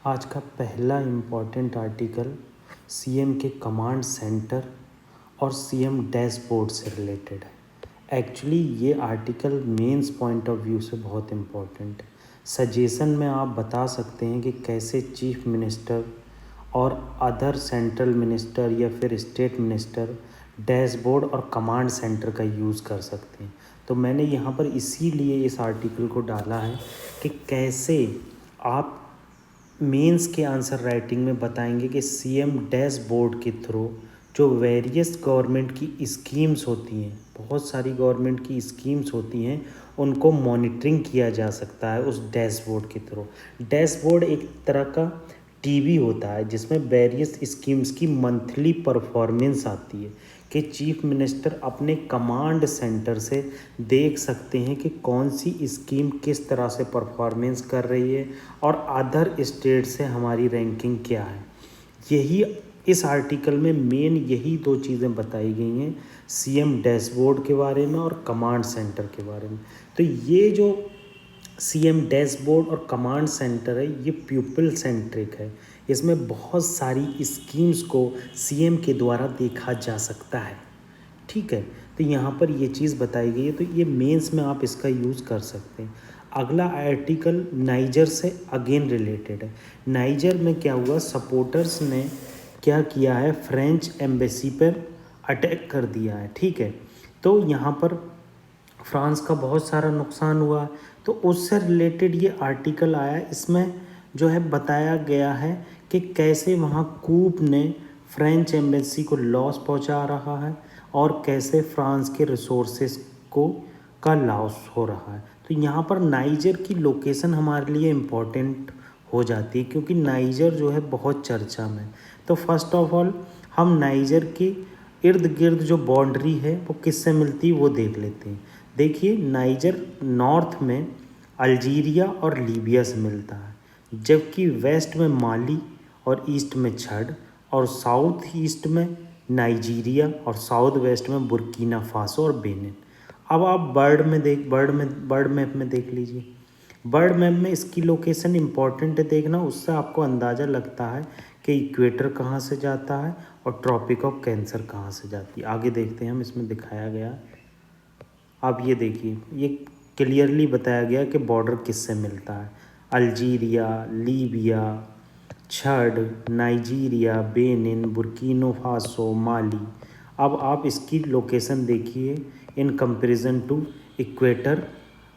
आज का पहला इम्पॉर्टेंट आर्टिकल सीएम के कमांड सेंटर और सीएम डैशबोर्ड से रिलेटेड है। एक्चुअली ये article mains point of view से बहुत इम्पॉर्टेंट है। सजेशन में आप बता सकते हैं कि कैसे चीफ मिनिस्टर और अदर सेंट्रल मिनिस्टर या फिर स्टेट मिनिस्टर डैशबोर्ड और कमांड सेंटर का यूज़ कर सकते हैं। तो मैंने यहाँ पर इसीलिए इस आर्टिकल को डाला है कि कैसे आप मेंस के आंसर राइटिंग में बताएंगे कि सीएम डैशबोर्ड के थ्रू जो वेरियस गवर्नमेंट की स्कीम्स होती हैं, बहुत सारी गवर्नमेंट की स्कीम्स होती हैं, उनको मॉनिटरिंग किया जा सकता है उस डैशबोर्ड के थ्रू। डैशबोर्ड एक तरह का टीवी होता है जिसमें वेरियस स्कीम्स की मंथली परफॉर्मेंस आती है कि चीफ मिनिस्टर अपने कमांड सेंटर से देख सकते हैं कि कौन सी स्कीम किस तरह से परफॉर्मेंस कर रही है और अदर स्टेट से हमारी रैंकिंग क्या है। यही इस आर्टिकल में मेन यही दो चीज़ें बताई गई हैं, सीएम डैशबोर्ड के बारे में और कमांड सेंटर के बारे में। तो ये जो सीएम डैशबोर्ड और कमांड सेंटर है ये पीपल सेंट्रिक है। इसमें बहुत सारी स्कीम्स को सीएम के द्वारा देखा जा सकता है। ठीक है, तो यहाँ पर ये चीज़ बताई गई है, तो ये मेंस में आप इसका यूज़ कर सकते हैं। अगला आर्टिकल नाइजर से अगेन रिलेटेड है। नाइजर में क्या हुआ, सपोर्टर्स ने क्या किया है, फ्रेंच एम्बेसी पर अटैक कर दिया है। ठीक है, तो यहाँ पर फ्रांस का बहुत सारा नुकसान हुआ, तो उससे रिलेटेड ये आर्टिकल आया। इसमें जो है बताया गया है कि कैसे वहाँ कूप ने फ्रेंच एम्बेसी को लॉस पहुँचा रहा है और कैसे फ्रांस के रिसोर्सेज को का लॉस हो रहा है। तो यहाँ पर नाइजर की लोकेशन हमारे लिए इम्पोर्टेंट हो जाती है क्योंकि नाइजर जो है बहुत चर्चा में। तो फर्स्ट ऑफ ऑल हम नाइजर के इर्द गिर्द जो बाउंड्री है वो किससे मिलती है वो देख लेते हैं। देखिए, नाइजर नॉर्थ में अल्जीरिया और लीबिया से मिलता है, जबकि वेस्ट में माली और ईस्ट में छड और साउथ ईस्ट में नाइजीरिया और साउथ वेस्ट में बुर्किना फासो और बेनिन। अब आप बर्ड मैप में देख लीजिए। बर्ड मैप में इसकी लोकेशन इंपॉर्टेंट है देखना, उससे आपको अंदाज़ा लगता है कि इक्वेटर कहाँ से जाता है और ट्रॉपिक ऑफ कैंसर कहाँ से जाती है। आगे देखते हैं हम, इसमें दिखाया गया। अब ये देखिए, ये क्लियरली बताया गया कि बॉर्डर किससे मिलता है, Algeria, Libya, Chad, Nigeria, Benin, Burkina Faso, Mali. अब आप इसकी लोकेशन देखिए in comparison to Equator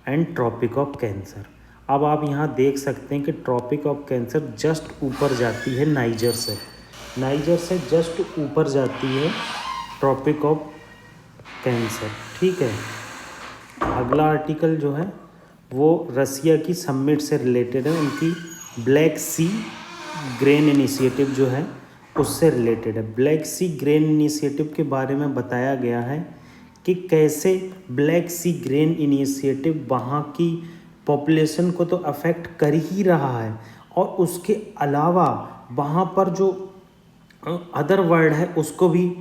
and Tropic of Cancer. अब आप यहाँ देख सकते हैं कि ट्रॉपिक ऑफ कैंसर जस्ट ऊपर जाती है नाइजर से जस्ट ऊपर जाती है ट्रॉपिक ऑफ कैंसर। ठीक है, अगला आर्टिकल जो है वो रसिया की समिट से रिलेटेड है, उनकी ब्लैक सी ग्रेन इनिशिएटिव जो है उससे रिलेटेड है। ब्लैक सी ग्रेन इनिशिएटिव के बारे में बताया गया है कि कैसे ब्लैक सी ग्रेन इनिशिएटिव वहाँ की पॉपुलेशन को तो अफेक्ट कर ही रहा है और उसके अलावा वहाँ पर जो अदर वर्ल्ड है उसको भी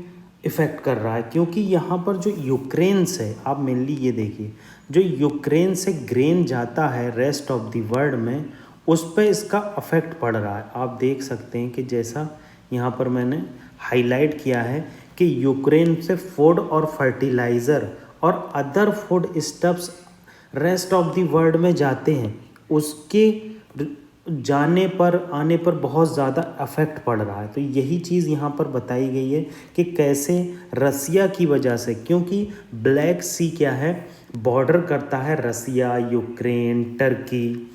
इफ़ेक्ट कर रहा है, क्योंकि यहाँ पर जो यूक्रेन से, आप मेनली ये देखिए, जो यूक्रेन से ग्रेन जाता है रेस्ट ऑफ द वर्ल्ड में, उस पर इसका अफेक्ट पड़ रहा है। आप देख सकते हैं कि जैसा यहाँ पर मैंने हाईलाइट किया है कि यूक्रेन से फूड और फर्टिलाइज़र और other food stuffs rest of the world में जाते हैं, उसके जाने पर आने पर बहुत ज़्यादा अफेक्ट पड़ रहा है। तो यही चीज़ यहाँ पर बताई गई है कि कैसे रसिया की वजह से, क्योंकि ब्लैक सी क्या है, बॉर्डर करता है रसिया, यूक्रेन, टर्की,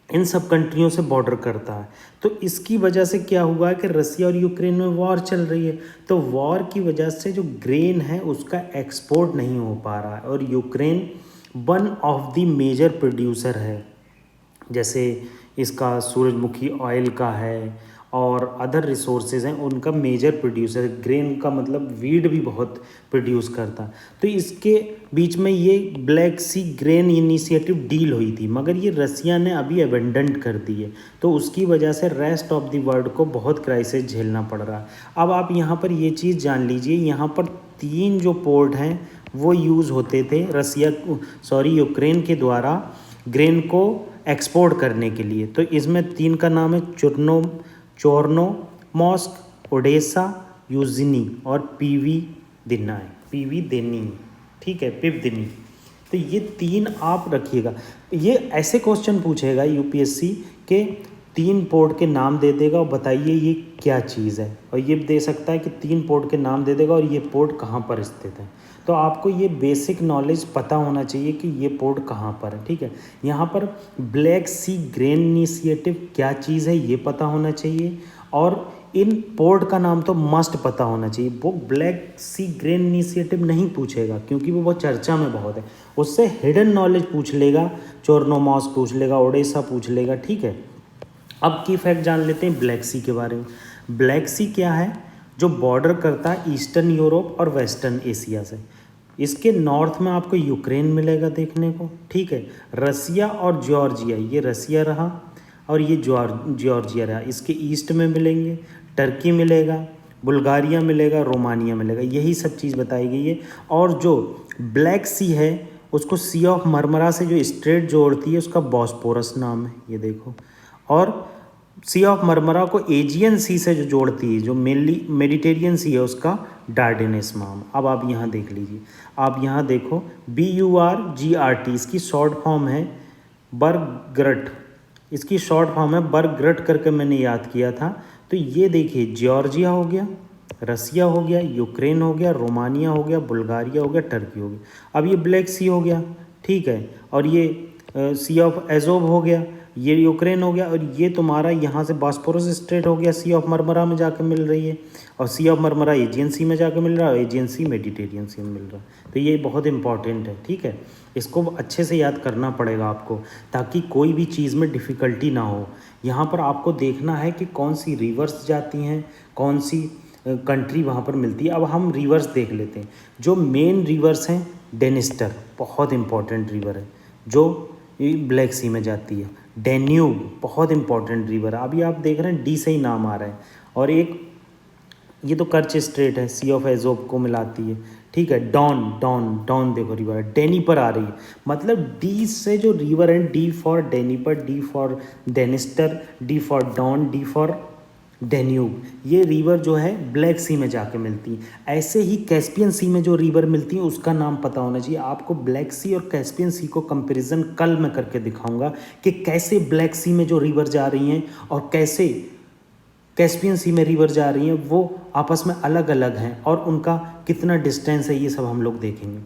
इन सब कंट्रियों से बॉर्डर करता है। तो इसकी वजह से क्या हुआ है कि रसिया और यूक्रेन में वॉर चल रही है, तो वॉर की वजह से जो ग्रेन है उसका एक्सपोर्ट नहीं हो पा रहा है और Ukraine one of the major producer है। जैसे इसका सूरजमुखी ऑयल का है और अदर रिसोर्सेज हैं, उनका मेजर प्रोड्यूसर, ग्रेन का मतलब वीट भी बहुत प्रोड्यूस करता। तो इसके बीच में ये ब्लैक सी ग्रेन इनिशिएटिव डील हुई थी, मगर ये रसिया ने अभी अबेंडन कर दी है, तो उसकी वजह से रेस्ट ऑफ द वर्ल्ड को बहुत क्राइसिस झेलना पड़ रहा है। अब आप यहाँ पर ये चीज़ जान लीजिए, यहाँ पर 3 जो पोर्ट हैं वो यूज़ होते थे यूक्रेन के द्वारा ग्रेन को एक्सपोर्ट करने के लिए। तो इसमें 3 का नाम है चोर्नोमॉर्स्क, ओडेसा, यूजिनी और पीवी दिनाई, पीवी देनी, ठीक है, पिपदिनी। तो ये 3 आप रखिएगा। ये ऐसे क्वेश्चन पूछेगा यूपीएससी के 3 पोर्ट के नाम दे देगा और बताइए ये क्या चीज़ है, और ये दे सकता है कि 3 पोर्ट के नाम दे देगा और ये पोर्ट कहाँ पर स्थित है। तो आपको ये बेसिक नॉलेज पता होना चाहिए कि ये पोर्ट कहाँ पर है, ठीक है। यहाँ पर ब्लैक सी ग्रेन इनिशिएटिव क्या चीज़ है ये पता होना चाहिए, और इन पोर्ट का नाम तो मस्ट पता होना चाहिए। वो ब्लैक सी ग्रेन इनिशिएटिव नहीं पूछेगा क्योंकि वो बहुत चर्चा में बहुत है, उससे हिडन नॉलेज पूछ लेगा, चोर्नोमॉर्स्क पूछ लेगा, ओडेसा पूछ लेगा, ठीक है। अब की फैक्ट जान लेते हैं ब्लैक सी के बारे में। ब्लैक सी क्या है? जो बॉर्डर करता है ईस्टर्न यूरोप और वेस्टर्न एशिया से। इसके नॉर्थ में आपको यूक्रेन मिलेगा देखने को, ठीक है। रसिया और जॉर्जिया, ये रसिया रहा और ये जॉर्जिया रहा। इसके ईस्ट में मिलेंगे टर्की मिलेगा, बुल्गारिया मिलेगा, रोमानिया मिलेगा, यही सब चीज़ बताई गई है। और जो ब्लैक सी है उसको सी ऑफ मरमरा से जो स्ट्रेट जोड़ती है उसका बॉस्पोरस नाम है, ये देखो। और सी ऑफ मरमरा को एजियन सी से जो जोड़ती है, जो मेनली मेडिटेरियन सी है, उसका डार्डेनेस नाम। अब आप यहाँ देख लीजिए, आप यहाँ देखो BURGRT, इसकी शॉर्ट फॉर्म है बर्गग्रट, इसकी शॉर्ट फॉर्म है बर्गग्रट करके मैंने याद किया था। तो ये देखिए जॉर्जिया हो गया, रसिया हो गया, यूक्रेन हो गया, रोमानिया हो गया, बुल्गारिया हो गया, टर्की हो गया। अब ये ब्लैक सी हो गया, ठीक है, और ये सी ऑफ एजोव हो गया, ये यूक्रेन हो गया, और ये तुम्हारा यहाँ से बॉस्पोरस स्ट्रेट हो गया, सी ऑफ मरमरा में जाकर मिल रही है, और सी ऑफ मरमरा एजियन सी में जाकर मिल रहा है, और एजियन सी मेडिटेरियन सी में मिल रहा है। तो ये बहुत इंपॉर्टेंट है, ठीक है। इसको अच्छे से याद करना पड़ेगा आपको, ताकि कोई भी चीज़ में डिफ़िकल्टी ना हो। यहाँ पर आपको देखना है कि कौन सी रिवर्स जाती हैं, कौन सी कंट्री वहाँ पर मिलती है। अब हम रिवर्स देख लेते हैं। जो मेन रिवर्स हैं, डेनिस्टर बहुत इंपॉर्टेंट रिवर है जो ब्लैक सी में जाती है। डेन्यूब बहुत इंपॉर्टेंट रिवर है, अभी आप देख रहे हैं डी से ही नाम आ रहा है। और एक ये तो कर्च स्ट्रेट है, सी ऑफ एजोब को मिलाती है, ठीक है। डॉन देखो रिवर है, डेनी पर आ रही है, मतलब डी से जो रिवर है, D for Dnieper, D for Dniester, D for Don, D for Danube, ये रिवर जो है ब्लैक सी में जाके मिलती है। ऐसे ही कैस्पियन सी में जो रिवर मिलती है उसका नाम पता होना चाहिए आपको। ब्लैक सी और कैस्पियन सी को कंपैरिजन कल मैं करके दिखाऊंगा कि कैसे ब्लैक सी में जो रिवर जा रही हैं और कैसे कैस्पियन सी में रिवर जा रही हैं, वो आपस में अलग अलग हैं और उनका कितना डिस्टेंस है, ये सब हम लोग देखेंगे।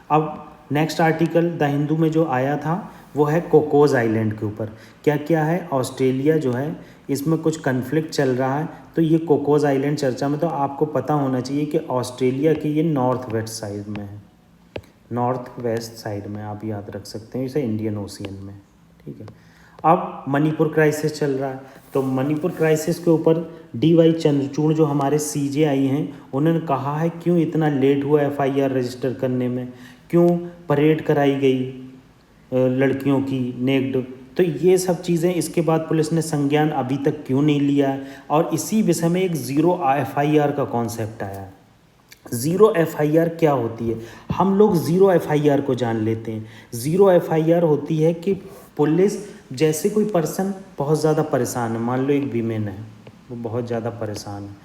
अब नेक्स्ट आर्टिकल द हिंदू में जो आया था वो है कोकोस आइलैंड के ऊपर। क्या क्या है? ऑस्ट्रेलिया जो है इसमें कुछ कन्फ्लिक्ट चल रहा है, तो ये कोकोस आइलैंड चर्चा में। तो आपको पता होना चाहिए कि ऑस्ट्रेलिया की ये नॉर्थ वेस्ट साइड में है, नॉर्थ वेस्ट साइड में आप याद रख सकते हैं, इसे इंडियन ओशियन में, ठीक है। अब मणिपुर क्राइसिस चल रहा है, तो मणिपुर क्राइसिस के ऊपर DY चंद्रचूड़ जो हमारे CJI हैं उन्होंने कहा है क्यों इतना लेट हुआ FIR रजिस्टर करने में, क्यों परेड कराई गई लड़कियों की नेक्ड। तो ये सब चीज़ें इसके बाद पुलिस ने संज्ञान अभी तक क्यों नहीं लिया है, और इसी विषय में एक ज़ीरो FIR का कॉन्सेप्ट आया है। ज़ीरो FIR क्या होती है? हम लोग ज़ीरो FIR को जान लेते हैं। ज़ीरो FIR होती है कि पुलिस, जैसे कोई पर्सन बहुत ज़्यादा परेशान है, मान लो एक वीमेन है, वो बहुत ज़्यादा परेशान है,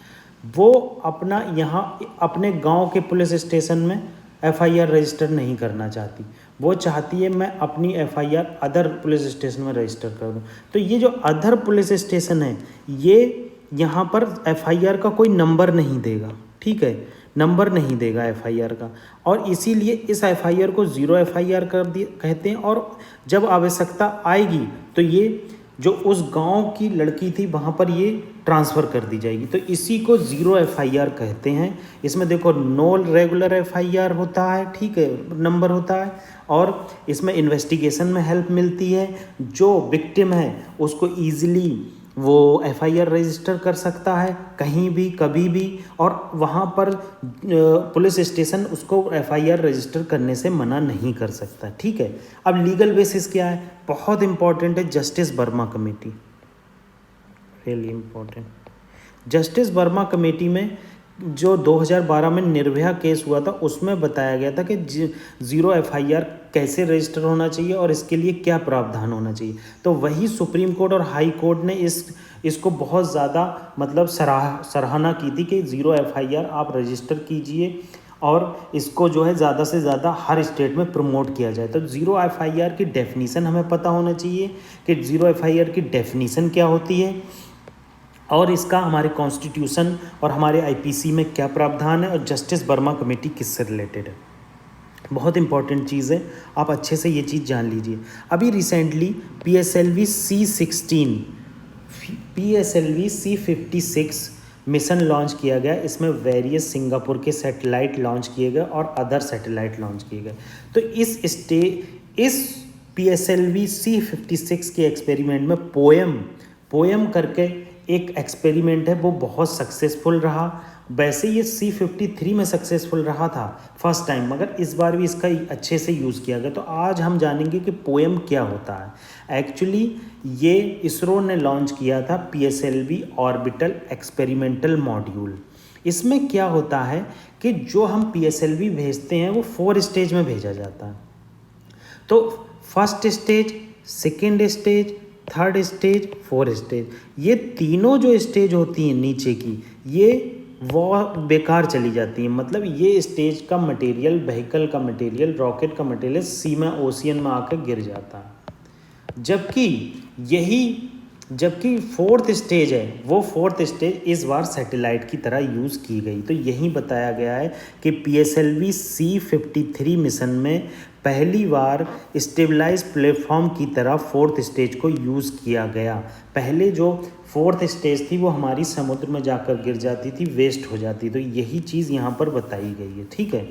वो अपना यहाँ अपने गांव के पुलिस स्टेशन में FIR रजिस्टर नहीं करना चाहती, वो चाहती है मैं अपनी FIR अदर पुलिस स्टेशन में रजिस्टर कर दूँ। तो ये जो अदर पुलिस स्टेशन है ये यहाँ पर FIR का कोई नंबर नहीं देगा, ठीक है, नंबर नहीं देगा FIR का, और इसीलिए इस FIR को ज़ीरो FIR कर दिए कहते हैं। और जब आवश्यकता आएगी तो ये जो उस गांव की लड़की थी वहाँ पर ये ट्रांसफ़र कर दी जाएगी, तो इसी को ज़ीरो FIR कहते हैं। इसमें देखो नो रेगुलर FIR होता है, ठीक है, नंबर होता है, और इसमें इन्वेस्टिगेशन में हेल्प मिलती है। जो विक्टिम है उसको ईजिली वो FIR रजिस्टर कर सकता है कहीं भी कभी भी, और वहाँ पर पुलिस स्टेशन उसको FIR रजिस्टर करने से मना नहीं कर सकता, ठीक है। अब लीगल बेसिस क्या है? बहुत इंपॉर्टेंट है, justice Verma committee, really important. Justice Verma committee में जो 2012 में निर्भया केस हुआ था उसमें बताया गया था कि ज़ीरो FIR कैसे रजिस्टर होना चाहिए और इसके लिए क्या प्रावधान होना चाहिए। तो वही सुप्रीम कोर्ट और हाई कोर्ट ने इसको बहुत ज़्यादा मतलब सराहना की थी कि 0 FIR आप रजिस्टर कीजिए और इसको जो है ज़्यादा से ज़्यादा हर स्टेट में प्रमोट किया जाए। तो 0 FIR की डेफिनीसन हमें पता होना चाहिए कि 0 FIR की डेफिनीसन क्या होती है और इसका हमारे कॉन्स्टिट्यूशन और हमारे IPC में क्या प्रावधान है और जस्टिस वर्मा कमेटी किससे रिलेटेड है। बहुत इंपॉर्टेंट चीज़ है, आप अच्छे से ये चीज़ जान लीजिए। अभी recently PSLV C56 mission launch किया गया। इसमें वेरियस सिंगापुर के सैटेलाइट लॉन्च किए गए और अदर सैटेलाइट लॉन्च किए गए। तो इस PSLV C56 के एक्सपेरिमेंट में पोएम करके एक एक्सपेरिमेंट है, वो बहुत सक्सेसफुल रहा। वैसे ये C53 में सक्सेसफुल रहा था फर्स्ट टाइम, मगर इस बार भी इसका अच्छे से यूज़ किया गया। तो आज हम जानेंगे कि पोएम क्या होता है। एक्चुअली ये इसरो ने लॉन्च किया था PSLV ऑर्बिटल एक्सपेरिमेंटल मॉड्यूल। इसमें क्या होता है कि जो हम PSLV भेजते हैं वो 4 स्टेज में भेजा जाता है। तो first stage, second stage, third stage, 4 stage, ये तीनों जो स्टेज होती हैं नीचे की, ये वो बेकार चली जाती हैं। मतलब ये स्टेज का मटेरियल, व्हीकल का मटेरियल, रॉकेट का मटेरियल सी में, ओशियन में आकर गिर जाता है। जबकि 4th स्टेज है, वो 4th स्टेज इस बार सैटेलाइट की तरह यूज़ की गई। तो यही बताया गया है कि PSLV C53 मिशन में पहली बार स्टेबलाइज प्लेटफॉर्म की तरह 4th स्टेज को यूज़ किया गया। पहले जो 4th स्टेज थी वो हमारी समुद्र में जाकर गिर जाती थी, वेस्ट हो जाती। तो यही चीज़ यहाँ पर बताई गई है, ठीक है।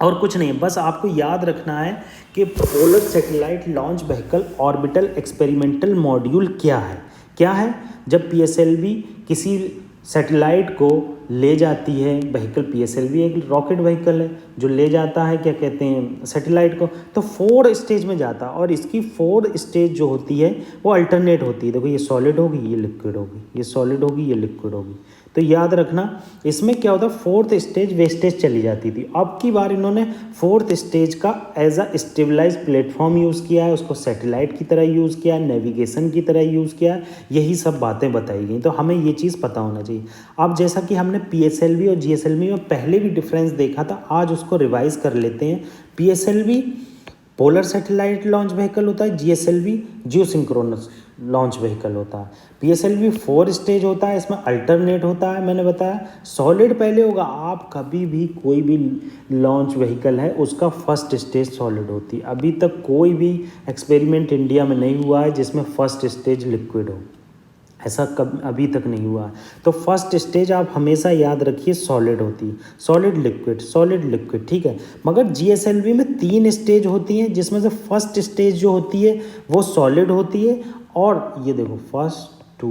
और कुछ नहीं, बस आपको याद रखना है कि polar satellite launch vehicle orbital experimental module क्या है। जब PSLV किसी सैटेलाइट को ले जाती है, व्हीकल PSLV एक रॉकेट व्हीकल है जो ले जाता है, क्या कहते हैं, सैटेलाइट को, तो 4 स्टेज में जाता है। और इसकी 4 स्टेज जो होती है वो अल्टरनेट होती है। देखो, ये सॉलिड होगी, ये लिक्विड होगी, ये सॉलिड होगी, ये लिक्विड होगी। तो याद रखना, इसमें क्या होता है, 4th स्टेज वेस्टेज चली जाती थी। अब की बार इन्होंने 4th स्टेज का as a stabilise platform use किया है, उसको सैटेलाइट की तरह यूज़ किया है, नेविगेशन की तरह यूज़ किया है। यही सब बातें बताई गई। तो हमें ये चीज़ पता होना चाहिए। अब जैसा कि हमने PSLV और GSLV में पहले भी डिफरेंस देखा था, आज उसको रिवाइज कर लेते हैं। PSLV polar satellite launch vehicle होता है, GSLV जियोसिंक्रोनस लॉन्च व्हीकल होता है। PSLV 4 स्टेज होता है, इसमें अल्टरनेट होता है, मैंने बताया। सॉलिड पहले होगा। आप कभी भी कोई भी लॉन्च व्हीकल है उसका फर्स्ट स्टेज सॉलिड होती है। अभी तक कोई भी एक्सपेरिमेंट इंडिया में नहीं हुआ है जिसमें फर्स्ट स्टेज लिक्विड हो, ऐसा अभी तक नहीं हुआ। तो फर्स्ट स्टेज आप हमेशा याद रखिए सॉलिड होती है, सॉलिड लिक्विड, ठीक है। मगर GSLV में 3 स्टेज होती हैं, जिसमें से फर्स्ट स्टेज जो होती है वो सॉलिड होती है। और ये देखो 1, 2,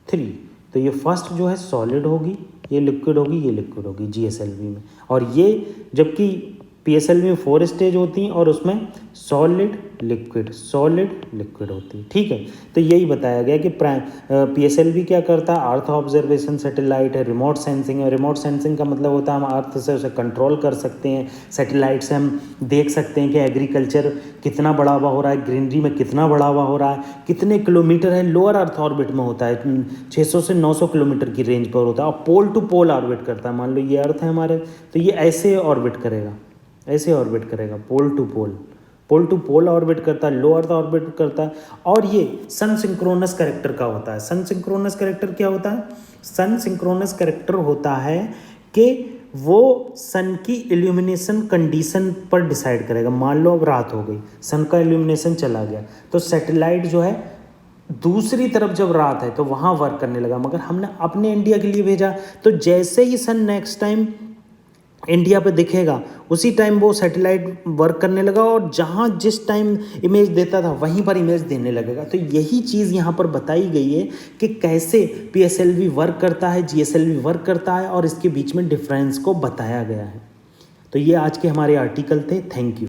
3, तो ये फर्स्ट जो है सॉलिड होगी, ये लिक्विड होगी, ये लिक्विड होगी GSLV में। और ये जबकि PSLV में 4 स्टेज होती हैं और उसमें सॉलिड लिक्विड होती है, ठीक है। तो यही बताया गया कि PSLV क्या करता है, अर्थ ऑब्जर्वेशन सैटेलाइट है, रिमोट सेंसिंग है। रिमोट सेंसिंग का मतलब होता है हम अर्थ से उसे कंट्रोल कर सकते हैं। सैटेलाइट से हम देख सकते हैं कि एग्रीकल्चर कितना बढ़ावा हो रहा है, ग्रीनरी में कितना बढ़ावा हो रहा है, कितने किलोमीटर है। लोअर अर्थ ऑर्बिट में होता है, 600 से 900 किलोमीटर की रेंज पर होता है और पोल टू पोल ऑर्बिट करता है। मान लो ये अर्थ है हमारे, तो ये ऐसे ऑर्बिट करेगा, पोल टू पोल ऑर्बिट करता है, लो अर्थ ऑर्बिट करता है। और ये सन सिंक्रोनस कैरेक्टर का होता है। सन सिंक्रोनस कैरेक्टर क्या होता है? सन सिंक्रोनस कैरेक्टर होता है कि वो सन की इल्यूमिनेशन कंडीशन पर डिसाइड करेगा। मान लो अब रात हो गई, सन का इल्यूमिनेशन चला गया, तो सैटेलाइट जो है दूसरी तरफ जब रात है तो वहाँ वर्क करने लगा। मगर हमने अपने इंडिया के लिए भेजा, तो जैसे ही सन नेक्स्ट टाइम इंडिया पे दिखेगा उसी टाइम वो सैटेलाइट वर्क करने लगा और जहाँ जिस टाइम इमेज देता था वहीं पर इमेज देने लगेगा। तो यही चीज़ यहाँ पर बताई गई है कि कैसे PSLV वर्क करता है, GSLV वर्क करता है और इसके बीच में डिफरेंस को बताया गया है। तो ये आज के हमारे आर्टिकल थे। Thank you.